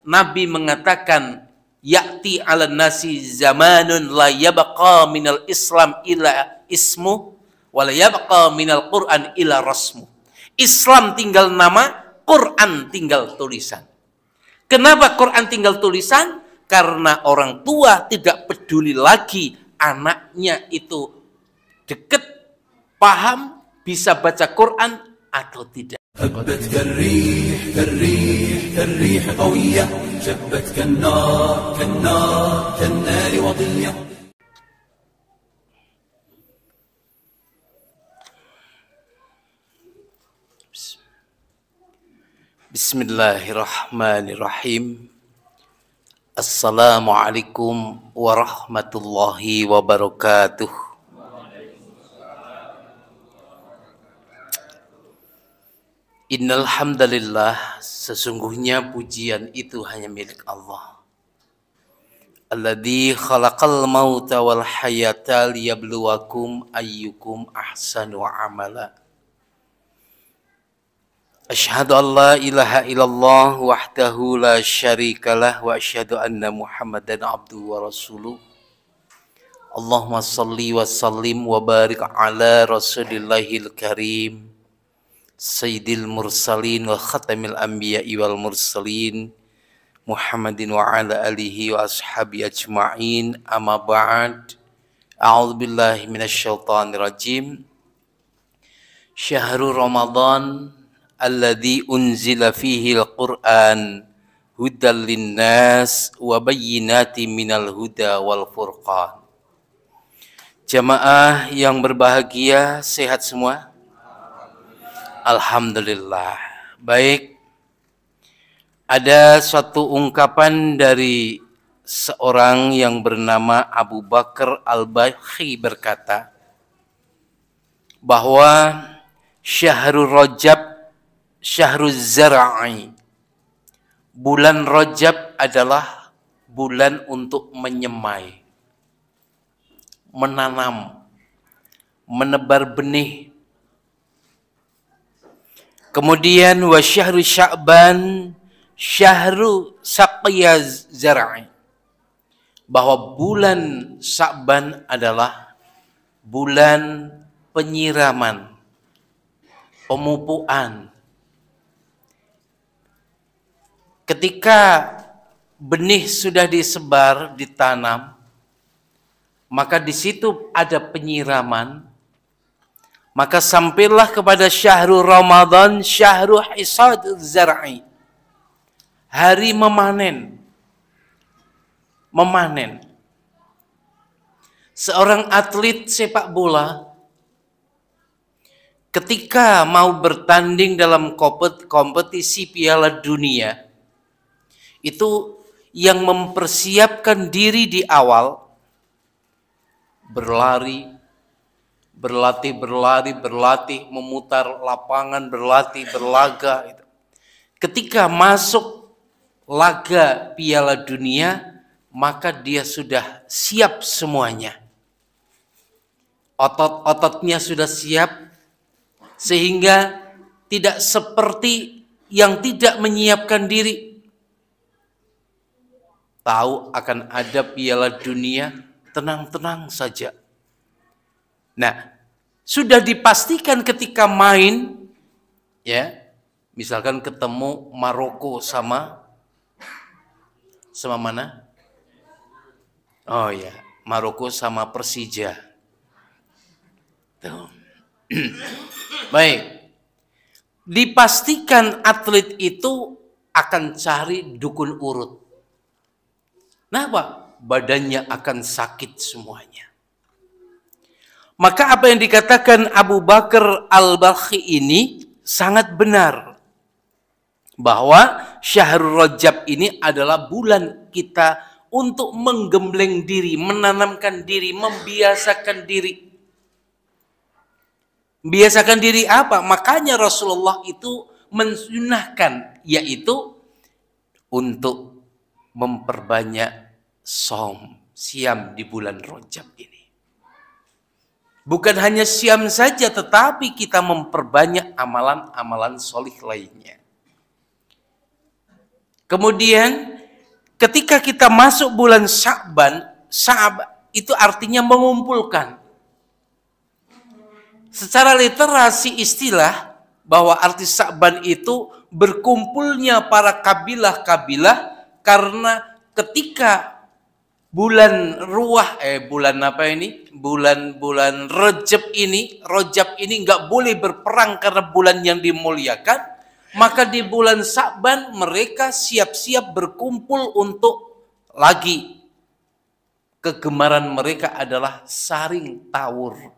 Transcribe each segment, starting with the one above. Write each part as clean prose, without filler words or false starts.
Nabi mengatakan, ya'ti 'alan nasi zamanun la yabqa minal Islam ila ismu wa la yabqa minal Qur'an ila rasmu. Islam tinggal nama, Quran tinggal tulisan. Kenapa Quran tinggal tulisan? Karena orang tua tidak peduli lagi anaknya itu dekat, paham, bisa baca Quran atau tidak. هبت كالريح كالريح كالريح قوية شبت كالنار كالنار كالنار وضية. Bismillahirrahmanirrahim. Assalamualaikum warahmatullahi wabarakatuh. Innal hamdalillah, sesungguhnya pujian itu hanya milik Allah. Alladzi khalaqal mauta wal hayata liyabluwakum ayyukum ahsanu amala. Asyhadu an la ilaha illallah wahdahu la syarikalah wa asyhadu anna Muhammadan abduhu wa rasuluh. Allahumma salli wa sallim wa barik ala rasulillahil karim Sayyidil mursalin wa khatamil anbiya'i wal mursalin Muhammadin wa ala alihi wa ashabi ajma'in, amma ba'd. A'udzu billahi minasyaitonir rajim. Syahrul Ramadan alladzi unzila fihi al-Qur'an hudal linnas wa bayyinatin minal huda wal furqan. Jamaah yang berbahagia, sehat semua? Alhamdulillah. Baik. Ada suatu ungkapan dari seorang yang bernama Abu Bakar Al-Bakhi berkata bahwa Syahrul Rajab, Syahrul Zar'i, bulan Rajab adalah bulan untuk menyemai, menanam, menebar benih. Kemudian wa syahru Sya'ban syahru saqya zar'i, bahwa bulan Sya'ban adalah bulan penyiraman, pemupukan. Ketika benih sudah disebar, ditanam, maka di situ ada penyiraman. Maka sampailah kepada syahrul Ramadan, syahrul hisad zar'i, hari memanen. Memanen. Seorang atlet sepak bola ketika mau bertanding dalam kompetisi Piala Dunia, itu yang mempersiapkan diri di awal berlari, berlatih, memutar lapangan, berlaga. Ketika masuk laga Piala Dunia, maka dia sudah siap semuanya. Otot-ototnya sudah siap, sehingga tidak seperti yang tidak menyiapkan diri. Tahu akan ada Piala Dunia, tenang-tenang saja. Nah, sudah dipastikan ketika main, ya, misalkan ketemu Maroko sama mana? Oh ya, Maroko sama Persija. Tuh. Baik, dipastikan atlet itu akan cari dukun urut. Kenapa? Badannya akan sakit semuanya. Maka apa yang dikatakan Abu Bakar Al-Bakhi ini sangat benar. Bahwa Syahrul Rajab ini adalah bulan kita untuk menggembleng diri, menanamkan diri, membiasakan diri. Membiasakan diri apa? Makanya Rasulullah itu mensunahkan, yaitu untuk memperbanyak siam di bulan Rajab ini. Bukan hanya siam saja, tetapi kita memperbanyak amalan-amalan solih lainnya. Kemudian ketika kita masuk bulan Sya'ban, itu artinya mengumpulkan. Secara literasi istilah bahwa arti Sya'ban itu berkumpulnya para kabilah-kabilah, karena ketika bulan Rajab ini nggak boleh berperang karena bulan yang dimuliakan, maka di bulan Sya'ban mereka siap-siap berkumpul untuk lagi kegemaran mereka adalah saring tawur.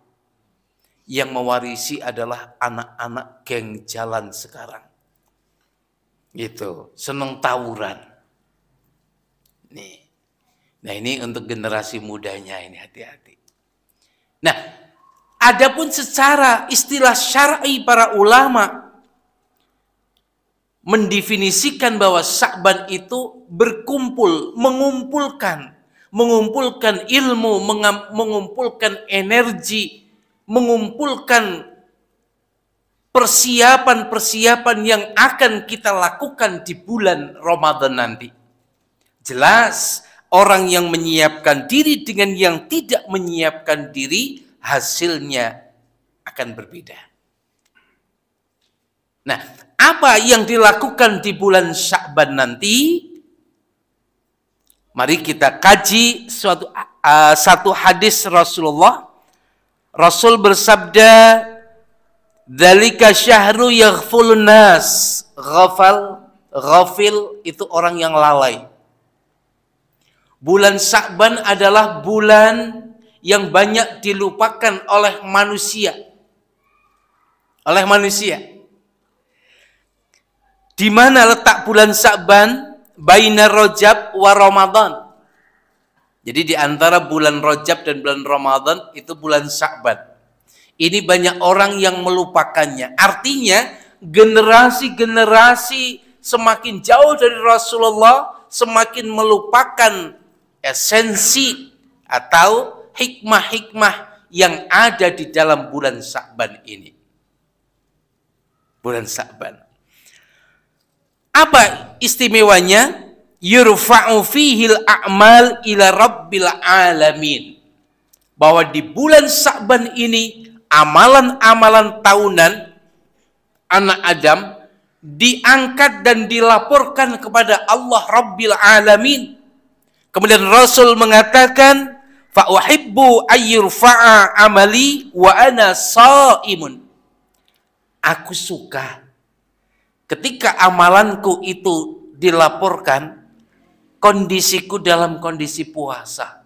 Yang mewarisi adalah anak-anak geng jalan sekarang. Gitu, seneng tawuran. Nih. Nah, ini untuk generasi mudanya ini hati-hati. Nah, adapun secara istilah syar'i para ulama mendefinisikan bahwa Sya'ban itu berkumpul, mengumpulkan ilmu, mengumpulkan energi, mengumpulkan persiapan-persiapan yang akan kita lakukan di bulan Ramadan nanti. Jelas, orang yang menyiapkan diri dengan yang tidak menyiapkan diri, hasilnya akan berbeda. Nah, apa yang dilakukan di bulan Sya'ban nanti? Mari kita kaji satu hadis Rasulullah. Rasul bersabda, "Dzalika syahru yaghfulun nas." Ghafil itu orang yang lalai. Bulan Sya'ban adalah bulan yang banyak dilupakan oleh manusia. Di mana letak bulan Sya'ban? Baina Rajab wa Ramadan. Jadi di antara bulan Rajab dan bulan Ramadan itu bulan Sya'ban. Ini banyak orang yang melupakannya. Artinya generasi-generasi semakin jauh dari Rasulullah semakin melupakan esensi atau hikmah-hikmah yang ada di dalam bulan Sya'ban ini. Bulan Sya'ban. Apa istimewanya? Yurfa'u fihil a'mal ila rabbil alamin. Bahwa di bulan Sya'ban ini amalan-amalan tahunan anak Adam diangkat dan dilaporkan kepada Allah Rabbil Alamin. Kemudian Rasul mengatakan, fa uhibbu ayyurfa'a amali wa ana shaimun. Aku suka ketika amalanku itu dilaporkan, kondisiku dalam kondisi puasa.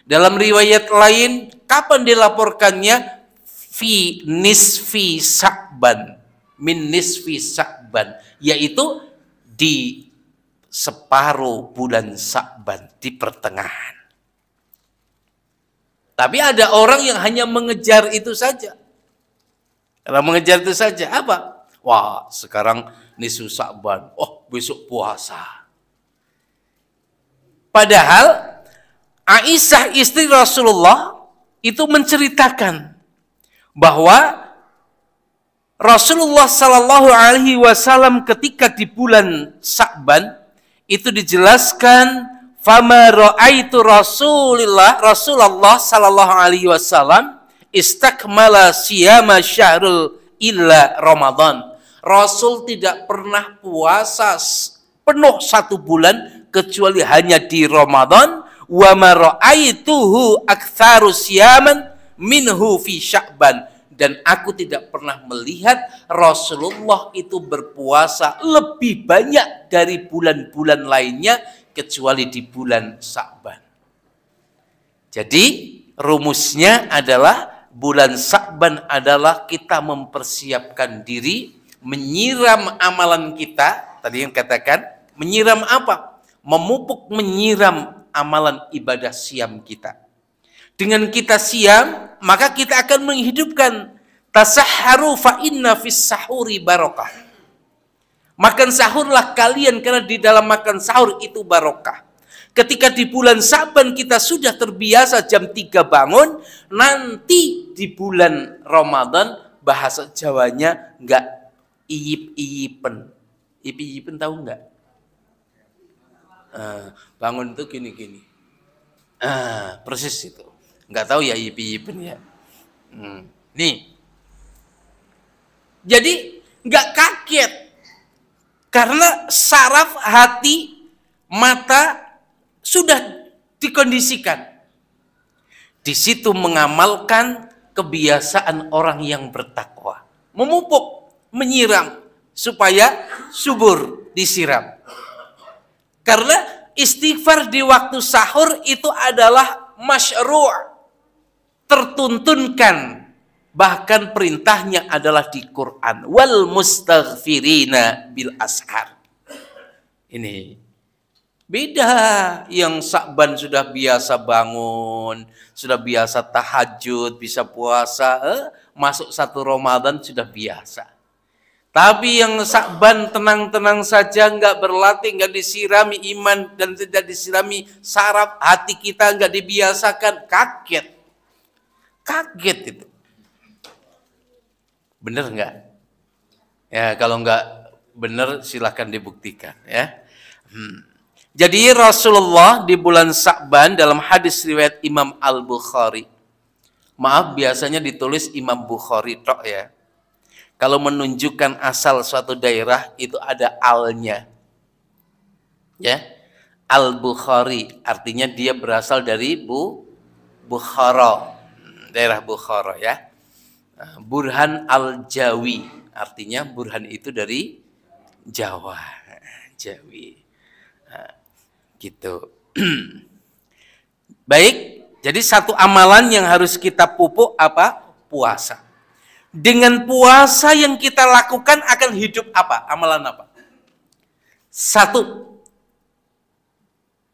Dalam riwayat lain, kapan dilaporkannya? Fi nisfi Sya'ban, min nisfi Sya'ban, yaitu di separuh bulan Sya'ban, di pertengahan. Tapi ada orang yang hanya mengejar itu saja. Karena mengejar itu saja, apa? Wah, sekarang nisfu Sya'ban, oh besok puasa. Padahal Aisyah istri Rasulullah itu menceritakan bahwa Rasulullah Shallallahu Alaihi Wasallam ketika di bulan Sya'ban itu dijelaskan, fama ra'aitu Rasulullah Shallallahu Alaihi Wasallam istakmala siyama syahrul illa Ramadan. Rasul tidak pernah puasa penuh satu bulan kecuali hanya di Ramadan. Wa ma ra'aituhu aktsaru siyaman minhu fi Sya'ban, dan aku tidak pernah melihat Rasulullah itu berpuasa lebih banyak dari bulan-bulan lainnya kecuali di bulan Sya'ban. Jadi rumusnya adalah bulan Sya'ban adalah kita mempersiapkan diri, menyiram amalan kita. Tadi yang katakan menyiram apa? Memupuk, menyiram amalan ibadah siam kita. Dengan kita siam, maka kita akan menghidupkan tasahharu fa inna fis sahuri barakah. Makan sahurlah kalian karena di dalam makan sahur itu barokah. Ketika di bulan Sya'ban kita sudah terbiasa jam 3 bangun, nanti di bulan Ramadan bahasa Jawanya enggak iyip-iyipen. Iyip-iyipen tahu enggak? Bangun tuh gini-gini. Persis itu. Nggak tahu ya ipin ya. Nih. Jadi nggak kaget karena saraf hati, mata sudah dikondisikan. Di situ mengamalkan kebiasaan orang yang bertakwa, memupuk, menyiram supaya subur disiram. Karena istighfar di waktu sahur itu adalah masyru', tertuntunkan. Bahkan perintahnya adalah di Quran. Wal mustaghfirina bil ashar. Ini beda yang Sya'ban sudah biasa bangun, sudah biasa tahajud, bisa puasa, masuk 1 Ramadan sudah biasa. Tapi yang Sya'ban tenang-tenang saja, nggak berlatih, nggak disirami iman dan tidak disirami saraf hati kita, nggak dibiasakan, kaget itu. Bener nggak? Ya kalau nggak bener silahkan dibuktikan ya. Jadi Rasulullah di bulan Sya'ban dalam hadis riwayat Imam Al-Bukhari. Maaf biasanya ditulis Imam Bukhari tok ya. Kalau menunjukkan asal suatu daerah itu ada al-nya. Ya. Al-Bukhari artinya dia berasal dari Bukhara. Daerah Bukhara ya. Burhan al-Jawi artinya Burhan itu dari Jawa, Jawi. Gitu. Baik, jadi satu amalan yang harus kita pupuk apa? Puasa. Dengan puasa yang kita lakukan akan hidup apa? Amalan apa? 1.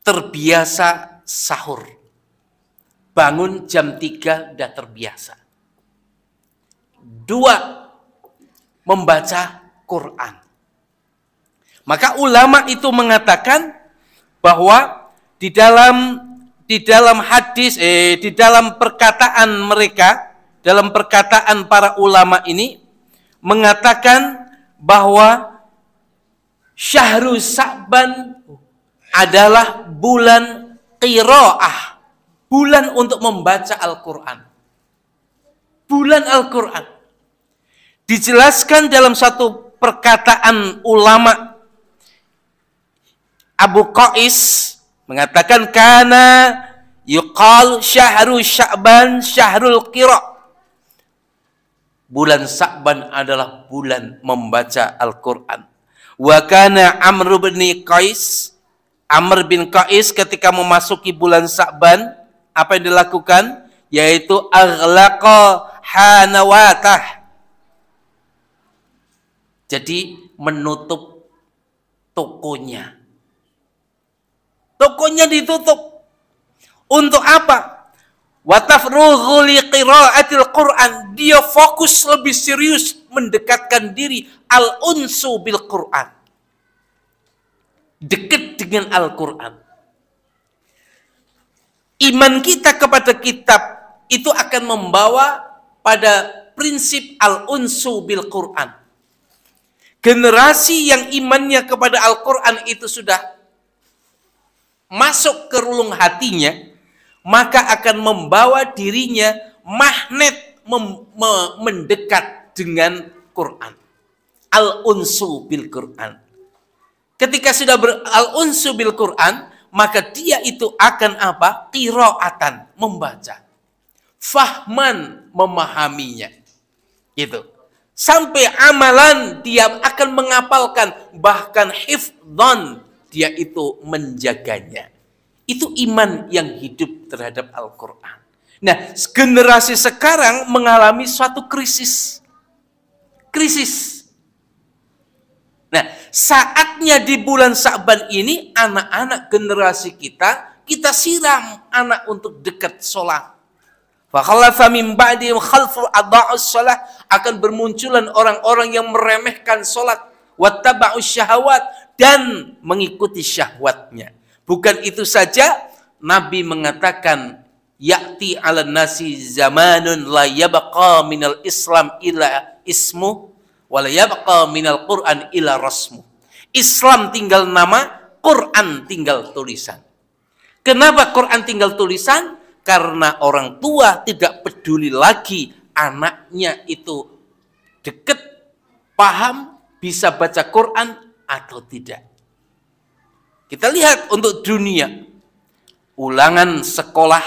Terbiasa sahur. Bangun jam 3 udah terbiasa. 2. Membaca Quran. Maka ulama itu mengatakan bahwa di dalam hadis, di dalam perkataan mereka, dalam perkataan para ulama ini mengatakan bahwa Syahrul Sya'ban adalah bulan qiraah, bulan untuk membaca Al-Quran. Bulan Al-Quran. Dijelaskan dalam satu perkataan ulama, Abu Qais mengatakan kana yuqal syahru Sya'ban syahrul qira. Bulan Sya'ban adalah bulan membaca Al-Qur'an. Wa kana Amr bin Qais ketika memasuki bulan Sya'ban, apa yang dilakukan? Yaitu aghlaqa hanawatah. Jadi menutup tokonya. Tokonya ditutup. Untuk apa? Wa tafrughu liqira'atil Qur'an. Dia fokus lebih serius mendekatkan diri al-unsu bil Qur'an. Dekat dengan Al-Qur'an. Iman kita kepada kitab itu akan membawa pada prinsip al-unsu bil Qur'an. Generasi yang imannya kepada Al-Qur'an itu sudah masuk ke relung hatinya, maka akan membawa dirinya magnet mendekat dengan Quran. Al-unsu bil Quran. Ketika sudah al-unsu bil Quran, maka dia itu akan apa? Qiraatan, membaca. Fahman, memahaminya. Gitu. Sampai amalan dia akan menghafalkan, bahkan hifdzan, dia itu menjaganya. Itu iman yang hidup terhadap Al-Quran. Nah, generasi sekarang mengalami suatu krisis. Krisis. Nah, saatnya di bulan Sya'ban ini, anak-anak generasi kita siram anak untuk dekat sholat. Fakhalafa min ba'dihim khalfun adha'us shalah, akan bermunculan orang-orang yang meremehkan sholat, wattaba'us syahawat, dan mengikuti syahwatnya. Bukan itu saja, Nabi mengatakan ya'ti 'alan nasi zamanun la yabqa minal Islam ila ismu wa la yabqa minal Qur'an ila rasmu. Islam tinggal nama, Quran tinggal tulisan. Kenapa Quran tinggal tulisan? Karena orang tua tidak peduli lagi anaknya itu deket, paham, bisa baca Quran atau tidak. Kita lihat untuk dunia, ulangan sekolah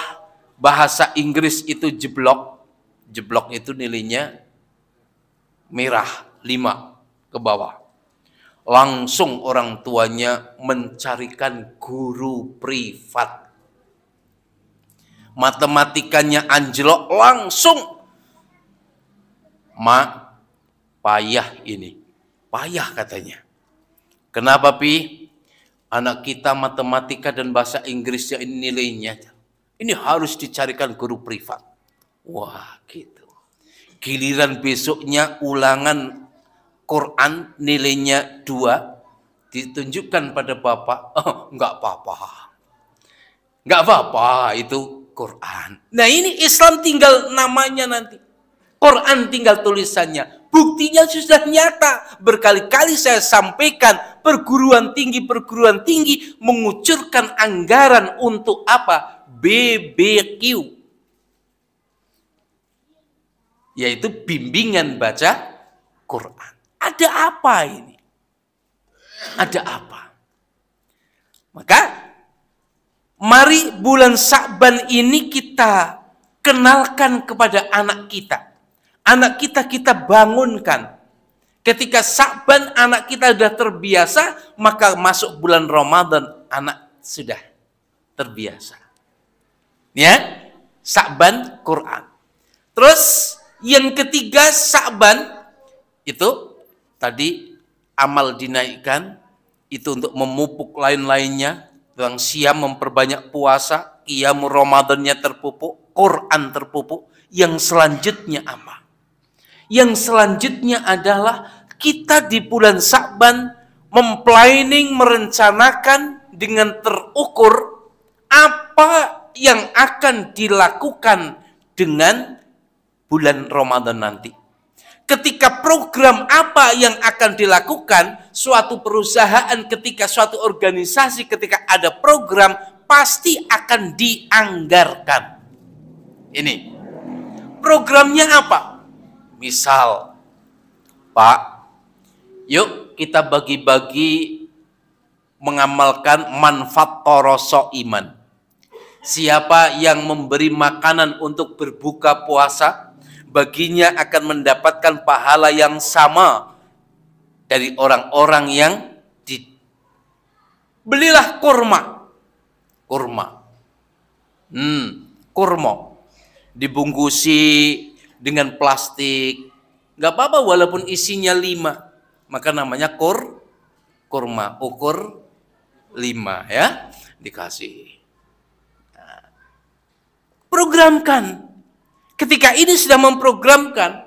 bahasa Inggris itu jeblok. Jeblok itu nilainya merah 5 ke bawah. Langsung orang tuanya mencarikan guru privat. Matematikanya anjlok, langsung payah ini. Payah katanya. Kenapa, Pi? Anak kita matematika dan bahasa Inggrisnya ini nilainya. Ini harus dicarikan guru privat. Wah, gitu. Giliran besoknya ulangan Quran nilainya 2, ditunjukkan pada bapak. Oh, enggak apa-apa. Enggak apa-apa, itu Quran. Nah, ini Islam tinggal namanya nanti. Quran tinggal tulisannya. Buktinya sudah nyata. Berkali-kali saya sampaikan, perguruan tinggi mengucurkan anggaran untuk apa? BBQ. Yaitu bimbingan baca Quran. Ada apa ini? Ada apa? Maka mari bulan Sya'ban ini kita kenalkan kepada anak kita. Anak kita bangunkan. Ketika Sya'ban anak kita sudah terbiasa, maka masuk bulan Ramadan anak sudah terbiasa. Ya, Sya'ban Quran. Terus yang ketiga Sya'ban itu tadi amal dinaikkan, itu untuk memupuk lain-lainnya. Yang siam memperbanyak puasa, qiyamul Ramadannya terpupuk, Quran terpupuk. Yang selanjutnya apa? Yang selanjutnya adalah kita di bulan Sya'ban memplanning, merencanakan dengan terukur apa yang akan dilakukan dengan bulan Ramadan nanti. Ketika program apa yang akan dilakukan, suatu perusahaan, ketika suatu organisasi, ketika ada program, pasti akan dianggarkan. Ini programnya apa? Misal, Pak, yuk kita bagi-bagi mengamalkan manfaat toroso iman. Siapa yang memberi makanan untuk berbuka puasa, baginya akan mendapatkan pahala yang sama dari orang-orang yang belilah kurma. Kurma dibungkusi dengan plastik, nggak apa-apa walaupun isinya 5, maka namanya kurma, ukur 5 ya, dikasih. Nah, programkan. Ketika ini sudah memprogramkan,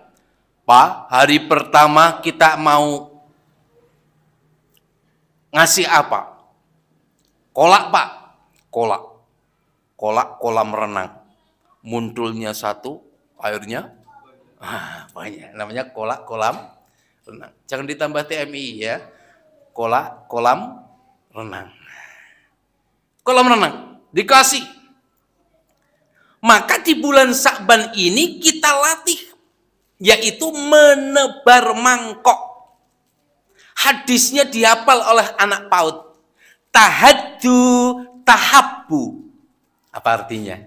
Pak, hari pertama kita mau ngasih apa? Kolak, Pak. Kolak kolam renang. Muntulnya 1, airnya banyak. Namanya kolak kolam renang. Jangan ditambah TMI ya. Kolak kolam renang. Kolam renang dikasih. Maka di bulan Sya'ban ini kita latih, yaitu menebar mangkok. Hadisnya dihafal oleh anak PAUD. Tahaddu tahabbu. Apa artinya?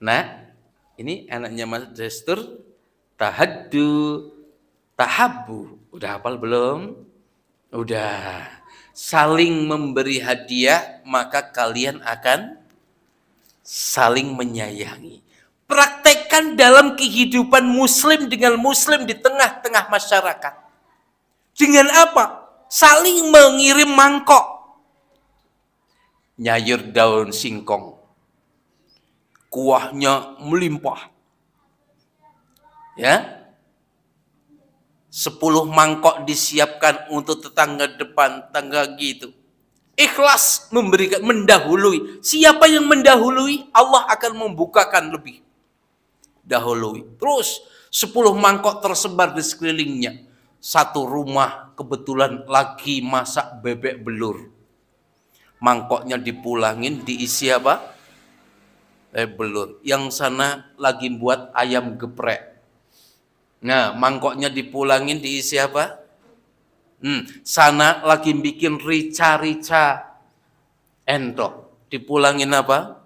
Nah, ini anaknya Mas Destur. Tahaddu tahabbu. Udah hafal belum? Udah. Saling memberi hadiah, maka kalian akan saling menyayangi. Praktekkan dalam kehidupan muslim dengan muslim di tengah-tengah masyarakat. Dengan apa? Saling mengirim mangkok. Nyayur daun singkong. Kuahnya melimpah. Ya. 10 mangkok disiapkan untuk tetangga depan, tangga gitu. Ikhlas memberikan, mendahului. Siapa yang mendahului, Allah akan membukakan lebih. Dahului. Terus 10 mangkok tersebar di sekelilingnya. Satu rumah kebetulan lagi masak bebek belur. mangkoknya dipulangin, diisi apa? Belur. Yang sana lagi buat ayam geprek. Nah, mangkoknya dipulangin, diisi apa? Sana lagi bikin rica-rica entok. Dipulangin apa?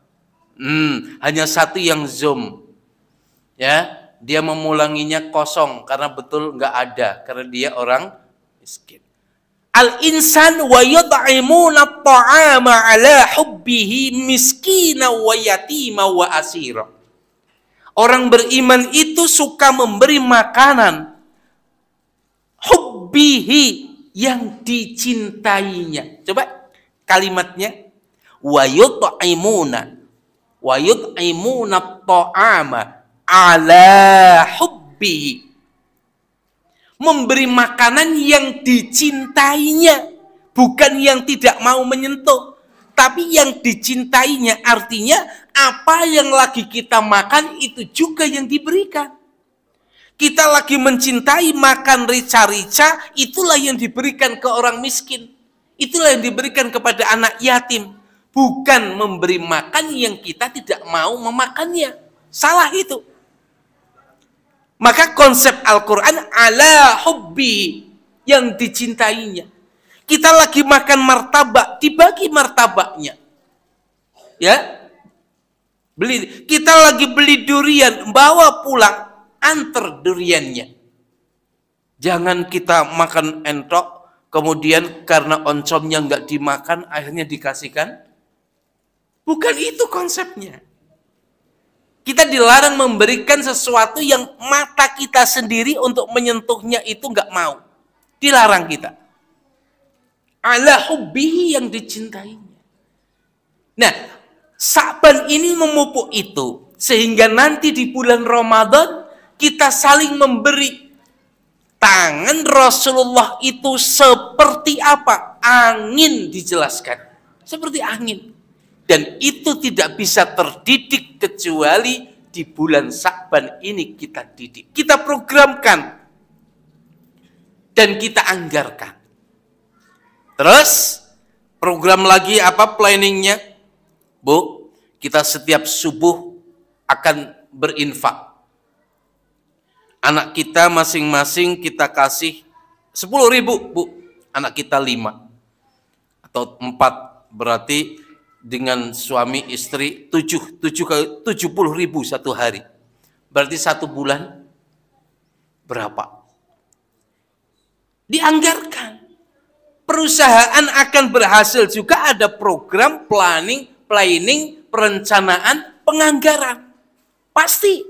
Hanya satu yang zoom. Ya, dia memulanginya kosong karena betul nggak ada, karena dia orang miskin. Al-insan wa yud'imuna at-ta'ama 'ala hubbihi miskina wa yatima wa asira. Orang beriman itu suka memberi makanan hubbihi, yang dicintainya. Coba kalimatnya, wa yud'imuna at-ta'ama 'ala hubbihi. Memberi makanan yang dicintainya, bukan yang tidak mau menyentuh, tapi yang dicintainya. Artinya apa yang lagi kita makan itu juga yang diberikan. Kita lagi mencintai makan rica-rica, itulah yang diberikan ke orang miskin. Itulah yang diberikan kepada anak yatim. Bukan memberi makan yang kita tidak mau memakannya. Salah itu. Maka konsep Al-Quran ala hubbi, yang dicintainya. Kita lagi makan martabak, dibagi martabaknya. Ya, kita lagi beli durian, bawa pulang, antar duriannya. Jangan kita makan entok, kemudian karena oncomnya nggak dimakan, akhirnya dikasihkan. Bukan itu konsepnya. Kita dilarang memberikan sesuatu yang mata kita sendiri untuk menyentuhnya itu nggak mau. Dilarang kita. Ala hubbihi, yang dicintainya. Nah, Sa'ban ini memupuk itu. Sehingga nanti di bulan Ramadan kita saling memberi. Tangan Rasulullah itu seperti apa? Angin dijelaskan. Seperti angin. Dan itu tidak bisa terdidik kecuali di bulan Sa'ban ini kita didik. Kita programkan. Dan kita anggarkan. Terus, program lagi apa planningnya? Bu, kita setiap subuh akan berinfak. Anak kita masing-masing kita kasih 10.000, Bu. Anak kita 5. Atau 4. Berarti dengan suami istri 70.000 satu hari. Berarti 1 bulan berapa? Dianggarkan. Perusahaan akan berhasil juga, ada program planning, perencanaan, penganggaran. Pasti.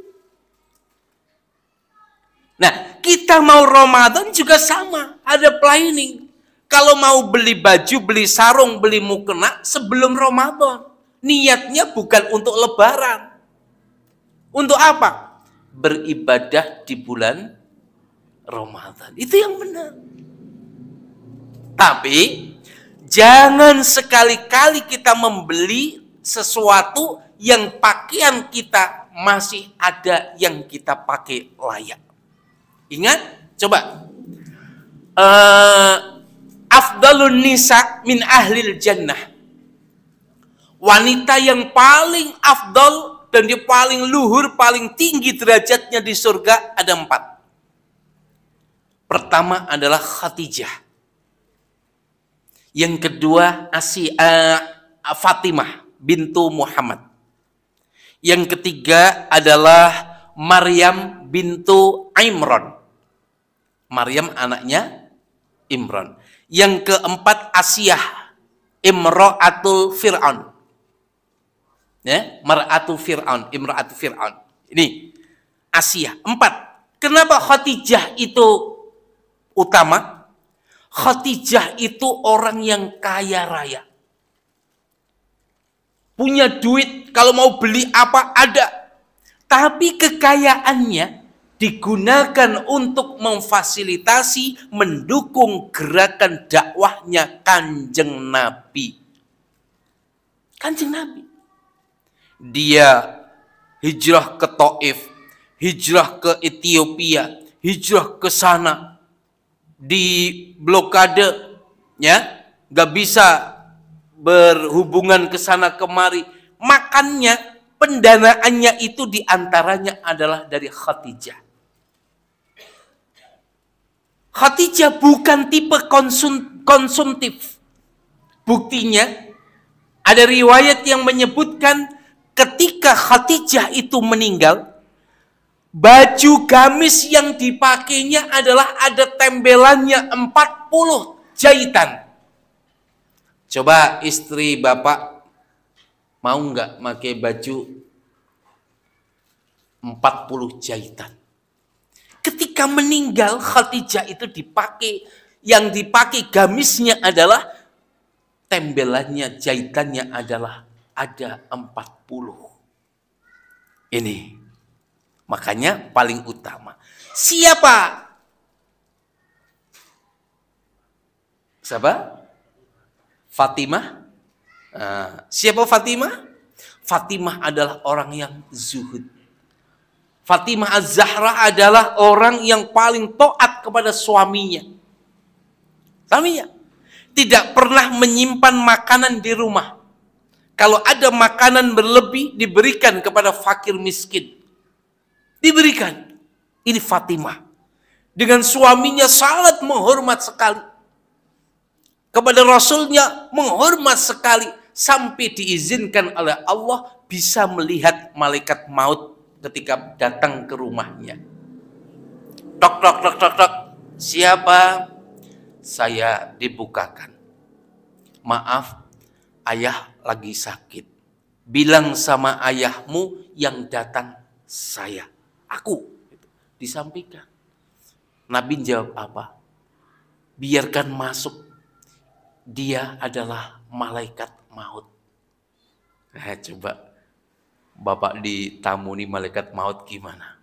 Nah, kita mau Ramadan juga sama, ada planning. Kalau mau beli baju, beli sarung, beli mukena sebelum Ramadan. Niatnya bukan untuk lebaran. Untuk apa? Beribadah di bulan Ramadan. Itu yang benar. Tapi jangan sekali-kali kita membeli sesuatu yang pakaian kita masih ada yang kita pakai layak. Ingat, coba. Afdalun nisa min ahlil jannah. Wanita yang paling afdal dan dia paling luhur, paling tinggi derajatnya di surga ada 4. Pertama adalah Khadijah. Yang kedua Fatimah bintu Muhammad. Yang ketiga adalah Maryam bintu Imran. Maryam anaknya Imran. Yang keempat Asiyah imra'atul Fir'aun. Ya, imra'atul Fir'aun. Ini Asiyah. 4. Kenapa Khadijah itu utama? Khadijah itu orang yang kaya raya. Punya duit, kalau mau beli apa ada. Tapi kekayaannya digunakan untuk memfasilitasi, mendukung gerakan dakwahnya Kanjeng Nabi. Kanjeng Nabi. Dia hijrah ke Taif, hijrah ke Ethiopia, hijrah ke sana, di blokade, ya, gak bisa berhubungan ke sana kemari. Makannya, pendanaannya itu diantaranya adalah dari Khadijah. Khadijah bukan tipe konsumtif. Buktinya, ada riwayat yang menyebutkan ketika Khadijah itu meninggal, baju gamis yang dipakainya adalah ada tembelannya 40 jahitan. Coba istri bapak mau nggak pakai baju 40 jahitan? Ketika meninggal Khadijah itu yang dipakai gamisnya adalah tembelannya, jahitannya adalah ada 40. Ini makanya paling utama. Siapa? Fatimah. Siapa Fatimah? Fatimah adalah orang yang zuhud. Fatimah Az-Zahra adalah orang yang paling taat kepada suaminya. Tidak pernah menyimpan makanan di rumah. Kalau ada makanan berlebih, diberikan kepada fakir miskin. Diberikan. Ini Fatimah. Dengan suaminya sangat menghormat sekali. Kepada Rasulnya menghormat sekali. Sampai diizinkan oleh Allah bisa melihat malaikat maut ketika datang ke rumahnya. Tok, tok, tok, tok, tok. Siapa? Saya dibukakan. Maaf, ayah lagi sakit. Bilang sama ayahmu yang datang saya. Aku. Disampaikan. Nabi jawab apa? Biarkan masuk. Dia adalah malaikat maut. Coba bapak ditamuni malaikat maut gimana?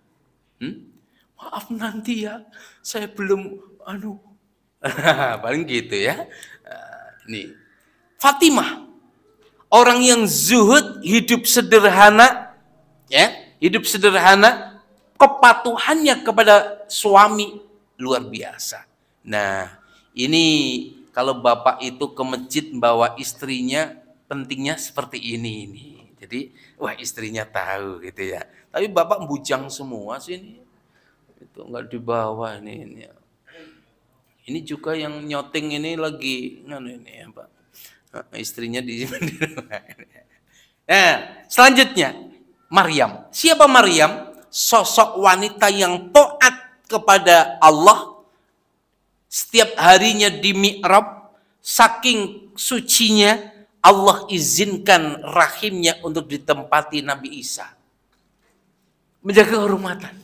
Maaf nanti ya, saya belum paling gitu ya. Nih, Fatimah, orang yang zuhud, hidup sederhana, ya, hidup sederhana, kepatuhannya kepada suami luar biasa. Nah, ini kalau bapak itu ke masjid bawa istrinya, pentingnya seperti ini. Jadi, wah istrinya tahu gitu ya. Tapi bapak bujang semua sini. Itu enggak dibawa ini. Ini juga yang nyoting ini lagi ini apa? Istrinya di rumah. Nah, selanjutnya Maryam. Siapa Maryam? Sosok wanita yang taat kepada Allah. Setiap harinya di mi'rab, saking sucinya Allah izinkan rahimnya untuk ditempati Nabi Isa. Menjaga kehormatan.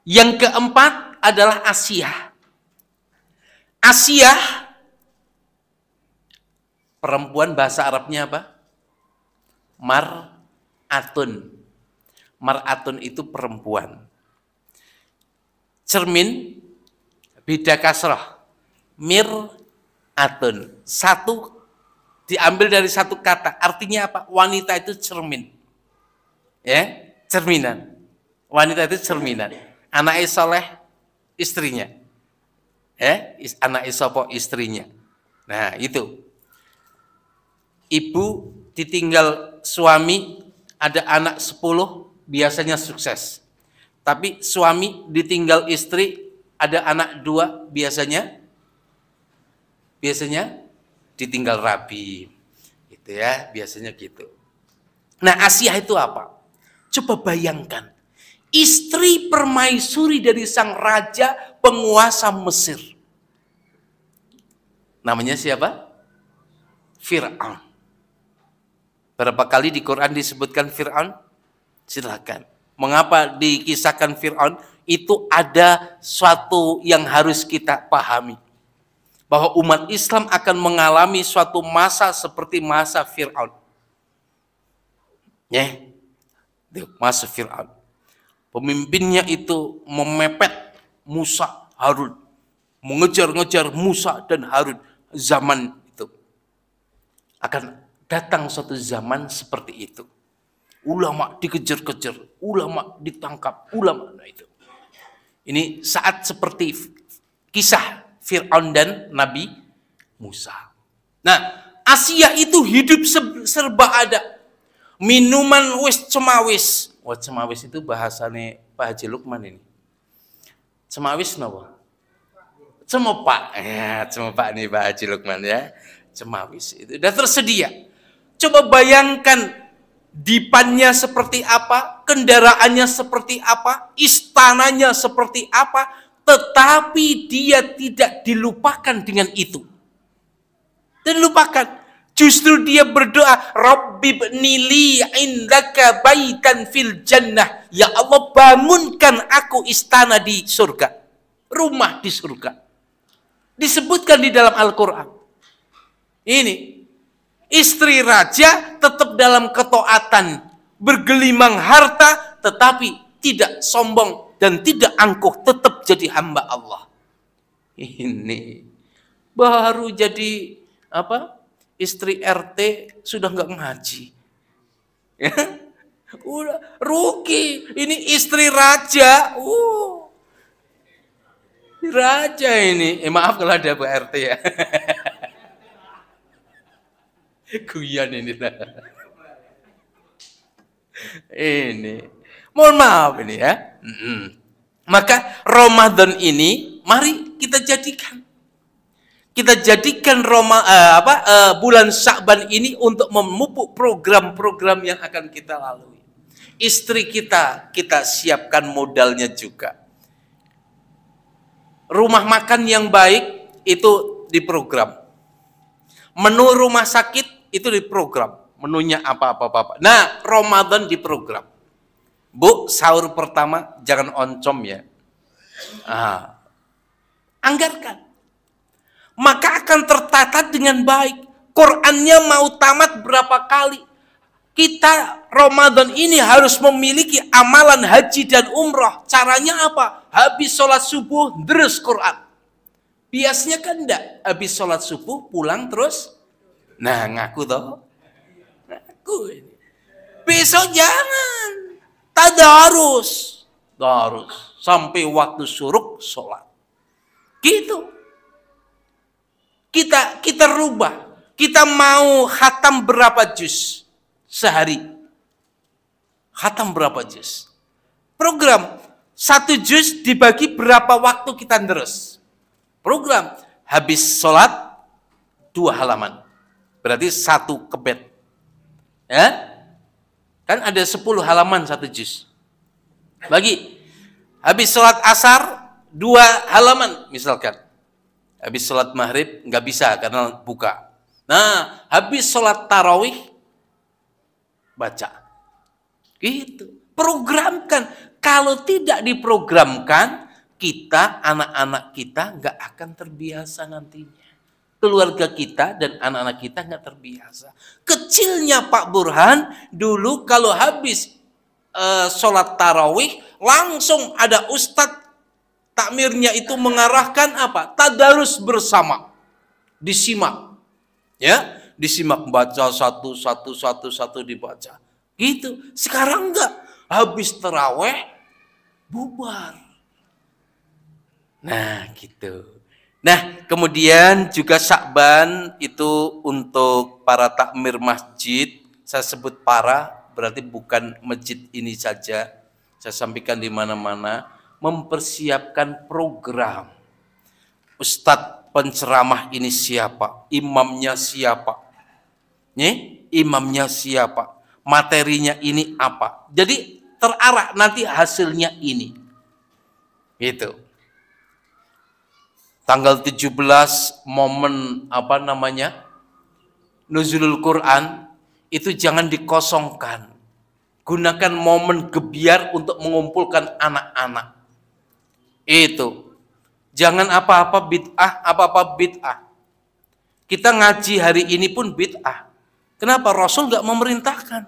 Yang keempat adalah Asiyah. Asiyah, perempuan bahasa Arabnya apa? Mar'atun. Mar'atun itu perempuan. Cermin, beda kasrah. Mir'atun. Satu diambil dari satu kata. Artinya apa? Wanita itu cermin. Ya, cerminan. Wanita itu cerminan. Anak soleh, istrinya. Anak sopo, istrinya. Nah, itu. Ibu ditinggal suami, ada anak 10, biasanya sukses. Tapi suami ditinggal istri, ada anak 2, biasanya ditinggal rabi. Gitu ya, biasanya gitu. Nah, Asiyah itu apa? Coba bayangkan. Istri permaisuri dari sang raja penguasa Mesir. Namanya siapa? Fir'aun. Berapa kali di Quran disebutkan Fir'aun? Silakan. Mengapa dikisahkan Fir'aun? Itu ada suatu yang harus kita pahami. Bahwa umat Islam akan mengalami suatu masa seperti masa Fir'aun. Ya, masa Fir'aun. Pemimpinnya itu memepet Musa, Harun. Mengejar-ngejar Musa dan Harun. Zaman itu. Akan datang suatu zaman seperti itu. Ulama dikejar-kejar, ulama ditangkap, ulama. Nah itu. Ini saat seperti kisah Fir'aun dan Nabi Musa. Nah, Asia itu hidup serba ada. Minuman wis cemawis. Wah, cemawis itu bahasane Pak Haji Lukman ini. Cemawis napa? Cemopak. Ya, cemopak nih Pak Haji Lukman ya. Cemawis itu sudah tersedia. Coba bayangkan dipannya seperti apa, kendaraannya seperti apa, istananya seperti apa, tetapi dia tidak dilupakan dengan itu. Dan lupakan. Justru dia berdoa, Rabbi bnili indaka baitan fil jannah. Ya Allah, bangunkan aku istana di surga. Rumah di surga. Disebutkan di dalam Al-Quran. Ini. Istri raja tetap dalam ketaatan. Bergelimang harta, tetapi tidak sombong dan tidak angkuh. Tetap jadi hamba Allah. Ini. Baru jadi apa? Istri RT sudah nggak ngaji, ya, udah rugi. Ini istri raja, raja ini. Maaf kalau ada Bu RT ya, guyan ini lah. Ini, mohon maaf ini ya. Maka Ramadan ini, mari kita jadikan. Kita jadikan bulan Sya'ban ini untuk memupuk program-program yang akan kita lalui. Istri kita siapkan modalnya juga. Rumah makan yang baik itu diprogram. Menu rumah sakit itu diprogram. Menunya apa-apa. Nah, Ramadan diprogram. Bu, sahur pertama jangan oncom ya. Anggarkan. Maka akan tertata dengan baik. Qurannya mau tamat berapa kali. Kita Ramadan ini harus memiliki amalan haji dan umrah. Caranya apa? Habis sholat subuh, terus Quran. Biasanya kan enggak. Habis sholat subuh, pulang terus. Nah, ngaku toh. Ngaku ini. Besok jangan. Tadarus. Sampai waktu syuruk, sholat. Gitu. Kita rubah. Kita mau khatam berapa juz sehari? Khatam berapa juz? Program 1 juz dibagi berapa waktu kita terus? Program habis sholat 2 halaman. Berarti 1 kebet. Ya? Kan ada 10 halaman 1 juz. Bagi habis sholat asar 2 halaman misalkan. Habis sholat maghrib nggak bisa karena buka. Nah, habis sholat tarawih baca. Gitu. Programkan. Kalau tidak diprogramkan, kita, anak-anak kita nggak akan terbiasa nantinya. Keluarga kita dan anak-anak kita nggak terbiasa. Kecilnya Pak Burhan dulu kalau habis sholat tarawih langsung ada ustadz takmirnya itu mengarahkan apa? Tadarus bersama. Disimak. Ya, disimak baca satu dibaca. Gitu. Sekarang enggak. Habis tarawih bubar. Nah, gitu. Nah, kemudian juga Sya'ban itu untuk para takmir masjid. Saya sebut para, berarti bukan masjid ini saja. Saya sampaikan di mana-mana. Mempersiapkan program. Ustadz penceramah ini siapa? Imamnya siapa? Imamnya siapa? Materinya ini apa? Jadi terarah nanti hasilnya ini. Gitu. Tanggal 17 momen Nuzulul Quran itu jangan dikosongkan. Gunakan momen gebiar untuk mengumpulkan anak-anak. Itu. Jangan apa-apa bid'ah. Kita ngaji hari ini pun bid'ah. Kenapa? Rasul nggak memerintahkan.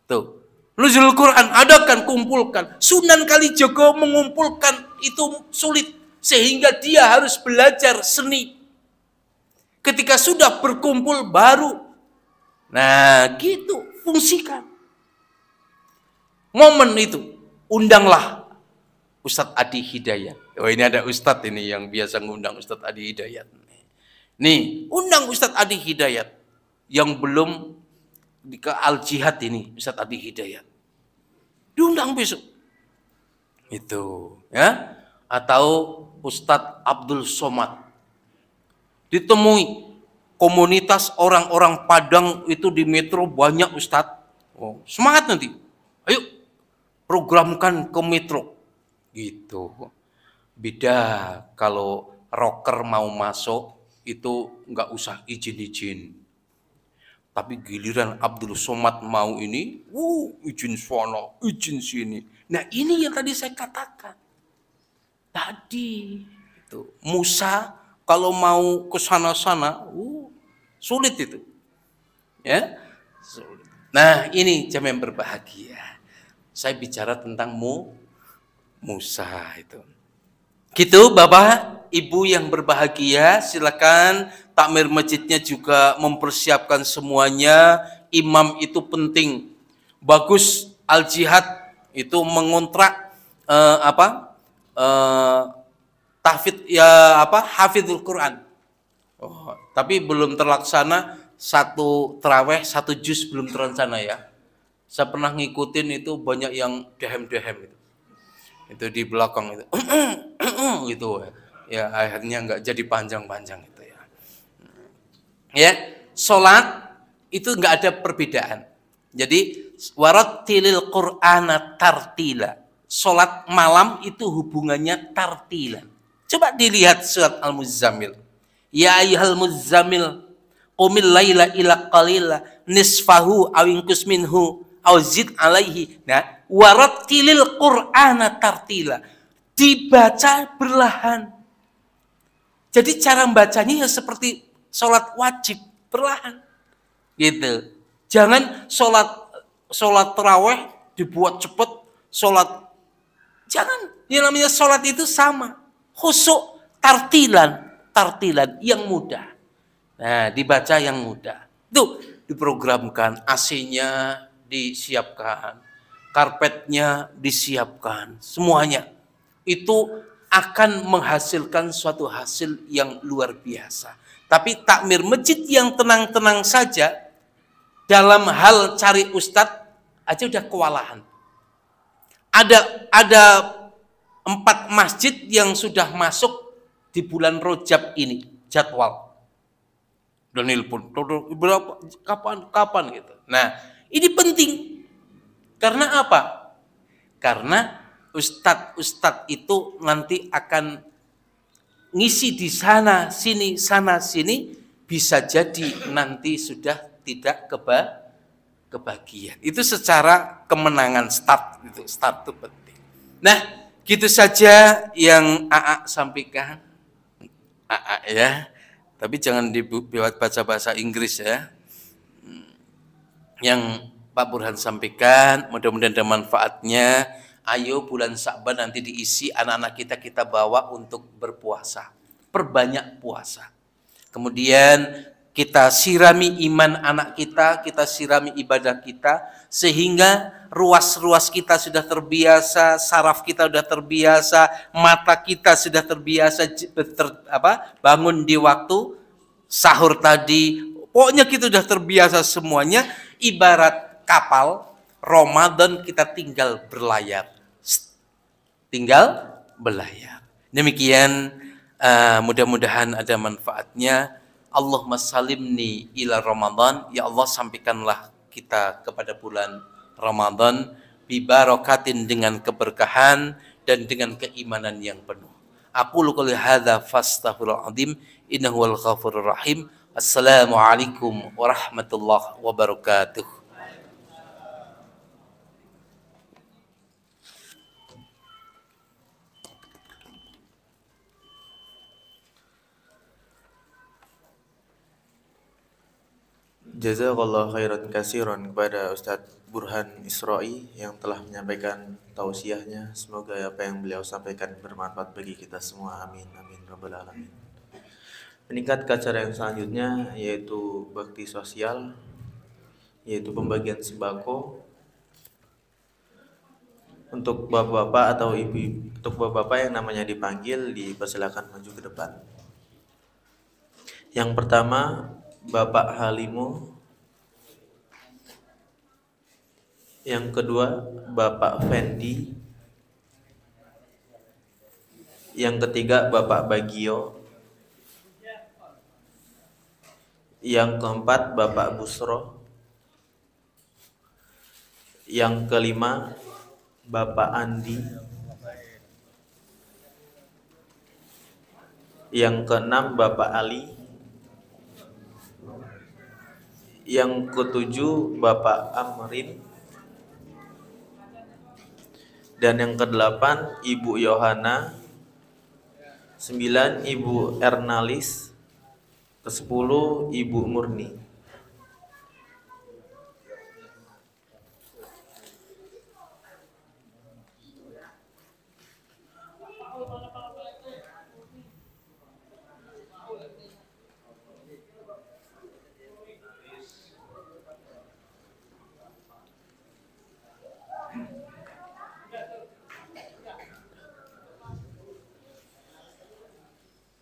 Tuh. Nuzulul Quran, adakan, kumpulkan. Sunan Kalijogo mengumpulkan itu sulit. Sehingga dia harus belajar seni. Ketika sudah berkumpul baru. Nah, gitu. Fungsikan. Momen itu. Undanglah Ustadz Adi Hidayat. Oh, ini ada Ustadz ini yang biasa ngundang Ustadz Adi Hidayat. Nih, undang Ustadz Adi Hidayat yang belum ke Al-Jihad ini, Ustadz Adi Hidayat. Diundang besok. Itu, ya. Atau Ustadz Abdul Somad. Ditemui komunitas orang-orang Padang itu di Metro banyak Ustadz. Oh, semangat nanti. Ayo programkan ke Metro. Gitu. Beda kalau rocker mau masuk itu nggak usah izin-izin. Tapi giliran Abdul Somad mau ini, izin sono, izin sini. Nah ini yang tadi saya katakan. Tadi itu Musa kalau mau ke sana-sana, sulit itu. Ya. Sulit. Nah, ini jam yang berbahagia. Saya bicara tentang Musa itu. Gitu Bapak, Ibu yang berbahagia, silakan takmir masjidnya juga mempersiapkan semuanya. Imam itu penting. Bagus Al-Jihad itu mengontrak tahfidz ya hafizul Quran. Oh, tapi belum terlaksana satu terawih, satu juz belum terlaksana ya. Saya pernah ngikutin itu banyak yang dehem-dehem itu. Itu di belakang itu. Gitu ya. Akhirnya nggak jadi panjang-panjang itu ya. Ya, salat itu nggak ada perbedaan. Jadi warattilil Qur'ana tartila. Salat malam itu hubungannya tartilan. Coba dilihat surat Al-Muzammil. Ya ayyuhal muzammil qumil laila ila qalila nisfahu aw inqus minhu aw zid alaihi. Nah, warattilil Qur'ana tartila. Dibaca berlahan. Jadi cara membacanya ya seperti salat wajib, berlahan. Gitu. Jangan salat tarawih dibuat cepat, salat jangan. Yang namanya salat itu sama. Khusyuk tartilan yang mudah. Nah, dibaca yang mudah. Itu diprogramkan, AC-nya disiapkan, karpetnya disiapkan, semuanya. Itu akan menghasilkan suatu hasil yang luar biasa. Tapi takmir masjid yang tenang-tenang saja dalam hal cari ustadz aja udah kewalahan. Ada 4 masjid yang sudah masuk di bulan Rajab ini jadwal. Daniel pun berapa kapan gitu. Nah, ini penting. Karena apa? Karena ustadz itu nanti akan ngisi di sana sini bisa jadi nanti sudah tidak kebagian. Itu secara kemenangan start itu penting. Nah, gitu saja yang AA sampaikan. AA ya. Tapi jangan dibuat baca bahasa Inggris ya. Yang Pak Burhan sampaikan, mudah-mudahan ada manfaatnya. Ayo bulan Sa'ban nanti diisi anak-anak kita bawa untuk berpuasa. Perbanyak puasa. Kemudian kita sirami iman anak kita sirami ibadah kita, sehingga ruas-ruas kita sudah terbiasa, saraf kita sudah terbiasa, mata kita sudah terbiasa bangun di waktu, sahur tadi, pokoknya kita sudah terbiasa semuanya. Ibarat kapal, Ramadan kita tinggal berlayar. Demikian, mudah-mudahan ada manfaatnya. Allahumma salimni ila Ramadan, ya Allah sampaikanlah kita kepada bulan Ramadan bibarakatin, dengan keberkahan dan dengan keimanan yang penuh. Aqulu qouli hadza fastaghfirul azim innahu wal ghafurur rahim. Assalamualaikum warahmatullahi wabarakatuh. Jazakallah khairan kasiran kepada Ustadz Burhan Isra'i yang telah menyampaikan tausiahnya. Semoga apa yang beliau sampaikan bermanfaat bagi kita semua. Amin, amin, rabbal alamin. Meningkat ke acara yang selanjutnya, yaitu bakti sosial, yaitu pembagian sembako untuk bapak-bapak atau ibu, untuk bapak-bapak yang namanya dipanggil, dipersilakan maju ke depan. Yang pertama Bapak Halimu, yang kedua Bapak Fendi, yang ketiga Bapak Bagio, yang keempat Bapak Busro, yang kelima Bapak Andi, yang keenam Bapak Ali, yang ketujuh Bapak Amrin, dan yang kedelapan Ibu Yohana, 9 Ibu Ernalis, ke-10 Ibu Murni.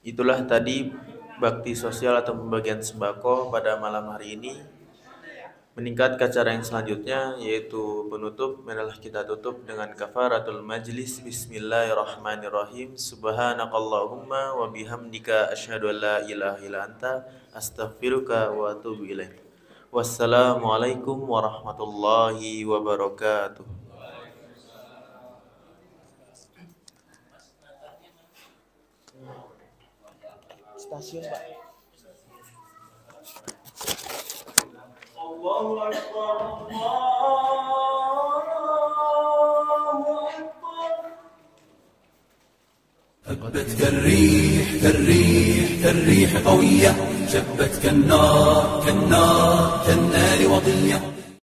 Itulah tadi bakti sosial atau pembagian sembako pada malam hari ini. Meningkat ke acara yang selanjutnya, yaitu penutup. Marilah kita tutup dengan kafaratul majlis. Bismillahirrahmanirrahim. Subhanakallahumma wa bihamdika asyhadu an la ilaha illa anta astaghfiruka wa atubu ilaik. Wassalamualaikum warahmatullahi wabarakatuh. Stasiun, Pak. Allahu Akbar, Allahu Akbar. هبت كالريح كالريح كالريح قوية، شبت كالنار كالنار كالنار وضية.